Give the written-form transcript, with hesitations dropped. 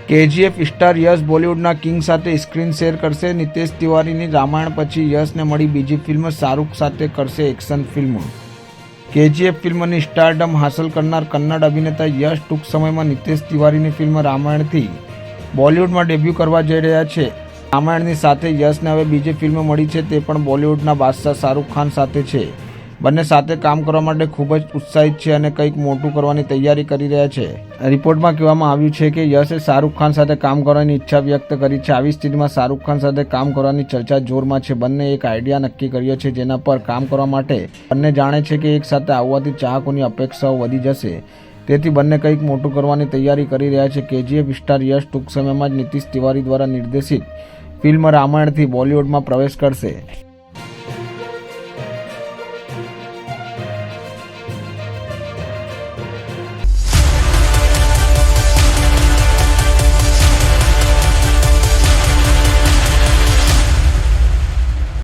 KGF star યશ બોલિવૂડના king સાથે screen share કરશે. નિતેશ તિવારીની રામાયણ પછી યશને મળી બીજી ફિલ્મ. શાહરૂખ સાથે કરશે એક્શન ફિલ્મ. કેજીએફ ફિલ્મની સ્ટારડમ હાંસલ કરનાર કન્નડ અભિનેતા યશ ટૂંક સમયમાં નિતેશ તિવારીની ફિલ્મ રામાયણથી બોલિવૂડમાં ડેબ્યુ કરવા જઈ રહ્યા છે. રામાયણની સાથે યશને હવે બીજી ફિલ્મ મળી છે, તે પણ બોલિવૂડના બાદશાહ શાહરૂખ ખાન સાથે છે. બંને સાથે કામ કરવા માટે ખૂબ જ ઉત્સાહિત છે અને કંઈક મોટું કરવાની તૈયારી કરી રહ્યા છે. રિપોર્ટમાં કહેવામાં આવ્યું છે કે યશે શાહરૂખ ખાન સાથે કામ કરવાની ઈચ્છા વ્યક્ત કરી છે. આવી સ્થિતિમાં શાહરૂખ ખાન સાથે કામ કરવાની ચર્ચા જોરમાં છે. બંને એક આઈડિયા નક્કી કર્યો છે જેના પર કામ કરવા માટે બંને જાણે છે કે એક સાથે આવવાથી ચાહકોની અપેક્ષાઓ વધી જશે, તેથી બંને કંઈક મોટું કરવાની તૈયારી કરી રહ્યા છે. કેજીએફ સ્ટાર યશ ટૂંક સમયમાં જ નીતિશ તિવારી દ્વારા નિર્દેશિત ફિલ્મ રામાયણથી બોલિવૂડમાં પ્રવેશ કરશે.